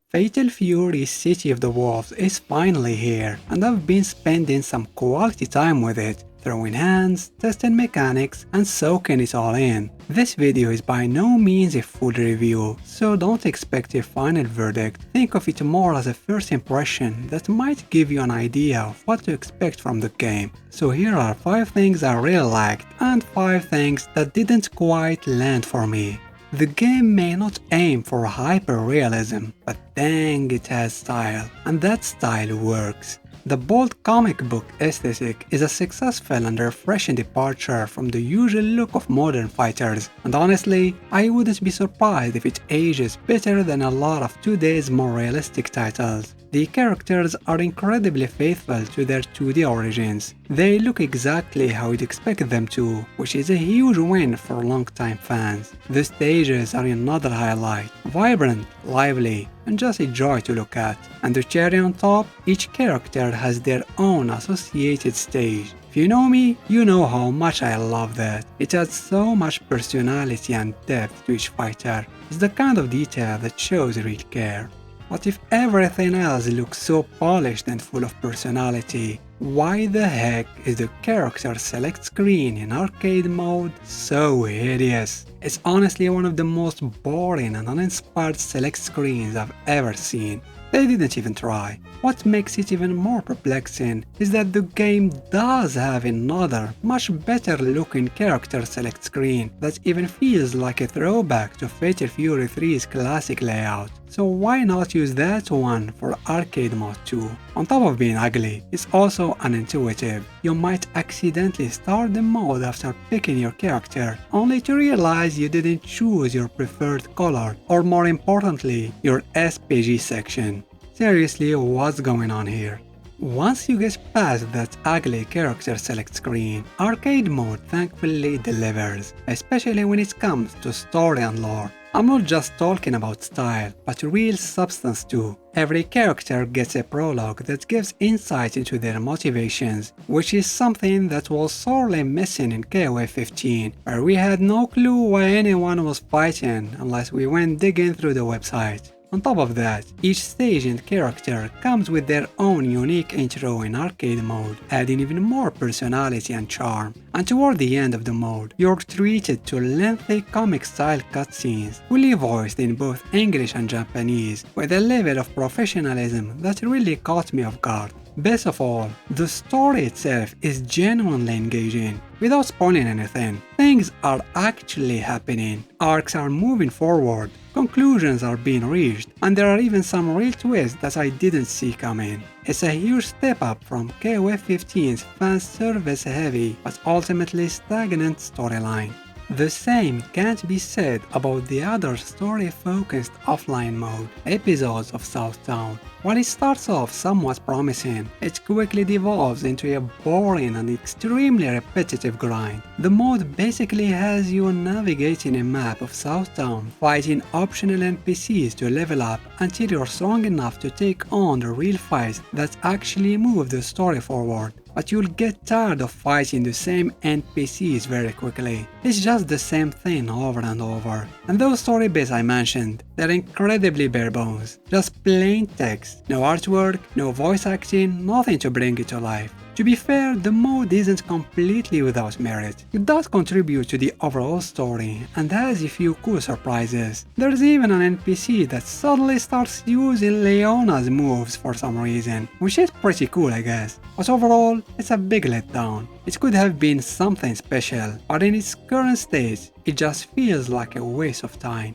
Fatal Fury City of the Wolves is finally here, and I've been spending some quality time with it, throwing hands, testing mechanics, and soaking it all in. This video is by no means a full review, so don't expect a final verdict. Think of it more as a first impression that might give you an idea of what to expect from the game. So here are 5 things I really liked, and 5 things that didn't quite land for me. The game may not aim for hyper-realism, but dang, it has style, and that style works. The bold comic book aesthetic is a successful and refreshing departure from the usual look of modern fighters, and honestly, I wouldn't be surprised if it ages better than a lot of today's more realistic titles. The characters are incredibly faithful to their 2D origins. They look exactly how you'd expect them to, which is a huge win for longtime fans. The stages are another highlight, vibrant, lively, and just a joy to look at. And the cherry on top, each character has their own associated stage. If you know me, you know how much I love that. It adds so much personality and depth to each fighter. It's the kind of detail that shows real care. But if everything else looks so polished and full of personality, why the heck is the character select screen in arcade mode so hideous? It's honestly one of the most boring and uninspired select screens I've ever seen. They didn't even try. What makes it even more perplexing is that the game does have another, much better looking character select screen that even feels like a throwback to Fatal Fury 3's classic layout. So why not use that one for arcade mode too? On top of being ugly, it's also unintuitive. You might accidentally start the mode after picking your character, only to realize you didn't choose your preferred color, or more importantly, your SPG section. Seriously, what's going on here? Once you get past that ugly character select screen, arcade mode thankfully delivers, especially when it comes to story and lore. I'm not just talking about style, but real substance too. Every character gets a prologue that gives insight into their motivations, which is something that was sorely missing in KOF 15, where we had no clue why anyone was fighting unless we went digging through the website. On top of that, each stage and character comes with their own unique intro in arcade mode, adding even more personality and charm. And toward the end of the mode, you're treated to lengthy comic-style cutscenes, fully voiced in both English and Japanese, with a level of professionalism that really caught me off guard. Best of all, the story itself is genuinely engaging. Without spoiling anything, things are actually happening, arcs are moving forward, conclusions are being reached, and there are even some real twists that I didn't see coming. It's a huge step up from KOF 15's fan service heavy but ultimately stagnant storyline. The same can't be said about the other story-focused offline mode, episodes of Southtown. While it starts off somewhat promising, it quickly devolves into a boring and extremely repetitive grind. The mode basically has you navigating a map of Southtown, fighting optional NPCs to level up until you're strong enough to take on the real fights that actually move the story forward. But you'll get tired of fighting the same NPCs very quickly. It's just the same thing over and over. And those story bits I mentioned, they're incredibly bare bones. Just plain text, no artwork, no voice acting, nothing to bring it to life. To be fair, the mode isn't completely without merit. It does contribute to the overall story and has a few cool surprises. There's even an NPC that suddenly starts using Leona's moves for some reason, which is pretty cool I guess. But overall, it's a big letdown. It could have been something special, but in its current state, it just feels like a waste of time.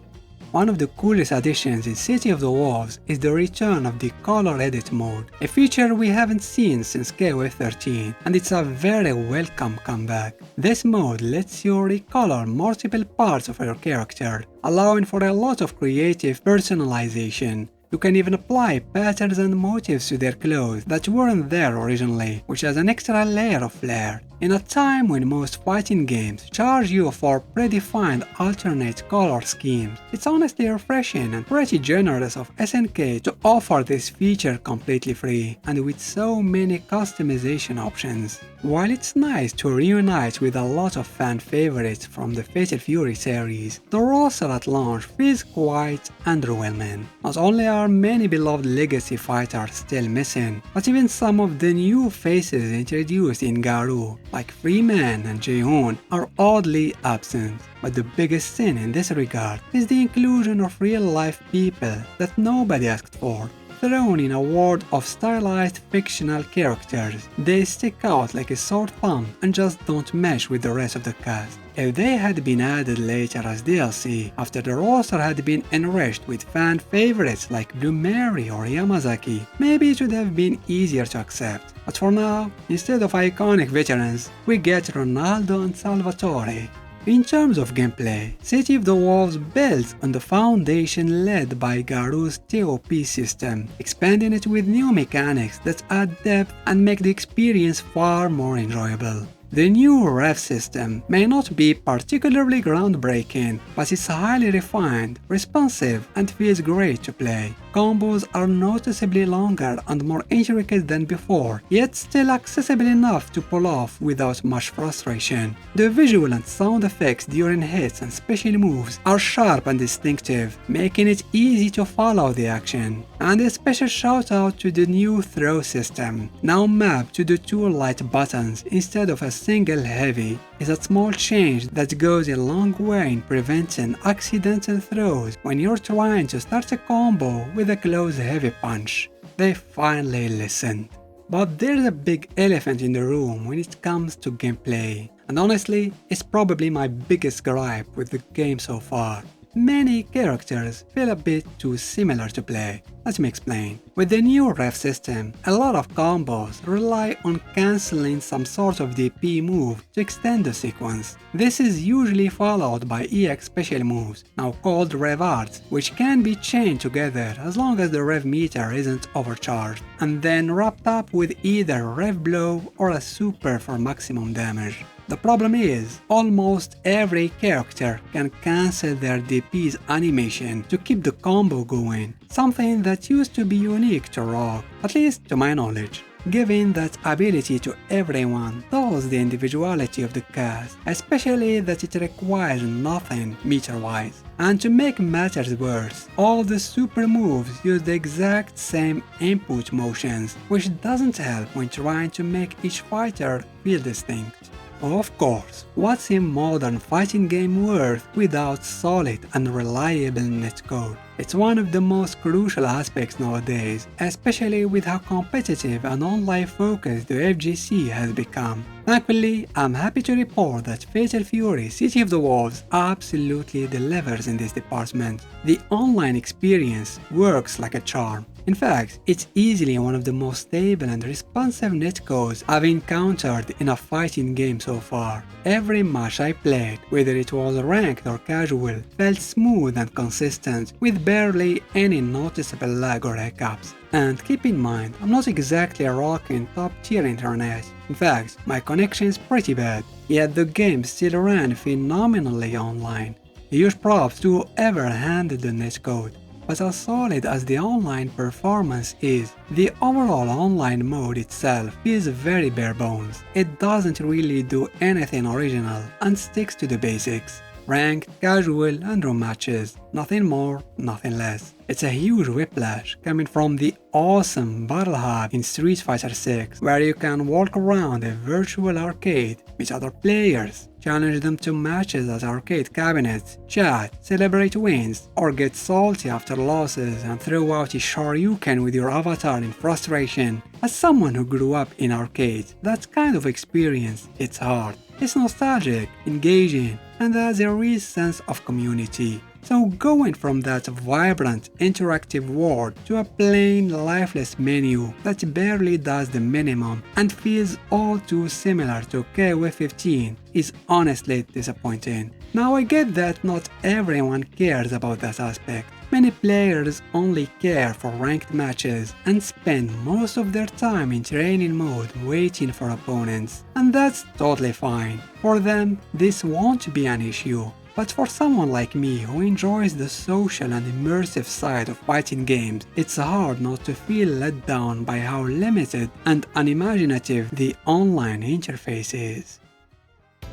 One of the coolest additions in City of the Wolves is the return of the color edit mode, a feature we haven't seen since KOF 13, and it's a very welcome comeback. This mode lets you recolor multiple parts of your character, allowing for a lot of creative personalization. You can even apply patterns and motifs to their clothes that weren't there originally, which adds an extra layer of flair. In a time when most fighting games charge you for predefined alternate color schemes, it's honestly refreshing and pretty generous of SNK to offer this feature completely free and with so many customization options. While it's nice to reunite with a lot of fan favorites from the Fatal Fury series, the roster at launch feels quite underwhelming. Not only are many beloved legacy fighters still missing, but even some of the new faces introduced in Garou, like Freeman and Jaehoon, are oddly absent. But the biggest sin in this regard is the inclusion of real-life people that nobody asked for, thrown in a world of stylized fictional characters. They stick out like a sore thumb and just don't mesh with the rest of the cast. If they had been added later as DLC, after the roster had been enriched with fan favorites like Blue Mary or Yamazaki, maybe it would have been easier to accept. But for now, instead of iconic veterans, we get Ronaldo and Salvatore. In terms of gameplay, City of the Wolves builds on the foundation led by Garou's TOP system, expanding it with new mechanics that add depth and make the experience far more enjoyable. The new ref system may not be particularly groundbreaking, but it's highly refined, responsive, and feels great to play. Combos are noticeably longer and more intricate than before, yet still accessible enough to pull off without much frustration. The visual and sound effects during hits and special moves are sharp and distinctive, making it easy to follow the action. And a special shout out to the new throw system, now mapped to the two light buttons instead of a single heavy. Is a small change that goes a long way in preventing accidental throws when you're trying to start a combo with a close heavy punch. They finally listened. But there's a big elephant in the room when it comes to gameplay, and honestly, it's probably my biggest gripe with the game so far. Many characters feel a bit too similar to play. Let me explain. With the new ref system, a lot of combos rely on cancelling some sort of DP move to extend the sequence. This is usually followed by EX special moves, now called rev arts, which can be chained together as long as the rev meter isn't overcharged, and then wrapped up with either rev blow or a super for maximum damage. The problem is, almost every character can cancel their DP's animation to keep the combo going, something that used to be unique to Rogue, at least to my knowledge. Giving that ability to everyone dulls the individuality of the cast, especially that it requires nothing meter-wise. And to make matters worse, all the super moves use the exact same input motions, which doesn't help when trying to make each fighter feel distinct. Of course, what's a modern fighting game worth without solid and reliable netcode? It's one of the most crucial aspects nowadays, especially with how competitive and online focused the FGC has become. Thankfully, I'm happy to report that Fatal Fury City of the Wolves absolutely delivers in this department. The online experience works like a charm. In fact, it's easily one of the most stable and responsive netcodes I've encountered in a fighting game so far. Every match I played, whether it was ranked or casual, felt smooth and consistent, with barely any noticeable lag or hiccups. And keep in mind, I'm not exactly rocking top-tier internet. In fact, my connection is pretty bad, yet the game still ran phenomenally online. Huge props to whoever handled the netcode. But as solid as the online performance is, the overall online mode itself is very bare bones. It doesn't really do anything original and sticks to the basics. Ranked, casual, and room matches. Nothing more, nothing less. It's a huge whiplash coming from the awesome Battle Hub in Street Fighter 6, where you can walk around a virtual arcade, meet other players, challenge them to matches at arcade cabinets, chat, celebrate wins, or get salty after losses and throw out a Shoryuken with your avatar in frustration. As someone who grew up in arcades, that kind of experience hits hard. It's nostalgic, engaging, and has a real sense of community. So going from that vibrant, interactive world to a plain, lifeless menu that barely does the minimum and feels all too similar to KOF 15 is honestly disappointing. Now I get that not everyone cares about that aspect. Many Many players only care for ranked matches and spend most of their time in training mode waiting for opponents, and that's totally fine. For them, this won't be an issue. But for someone like me who enjoys the social and immersive side of fighting games, it's hard not to feel let down by how limited and unimaginative the online interface is.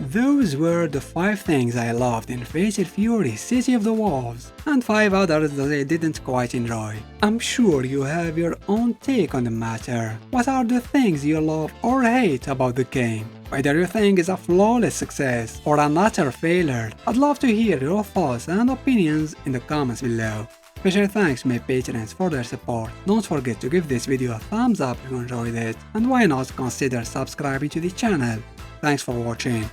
Those were the 5 things I loved in Fatal Fury City of the Wolves, and 5 others that I didn't quite enjoy. I'm sure you have your own take on the matter. What are the things you love or hate about the game? Whether you think it's a flawless success or an utter failure, I'd love to hear your thoughts and opinions in the comments below. Special thanks to my patrons for their support. Don't forget to give this video a thumbs up if you enjoyed it, and why not consider subscribing to the channel. Thanks for watching.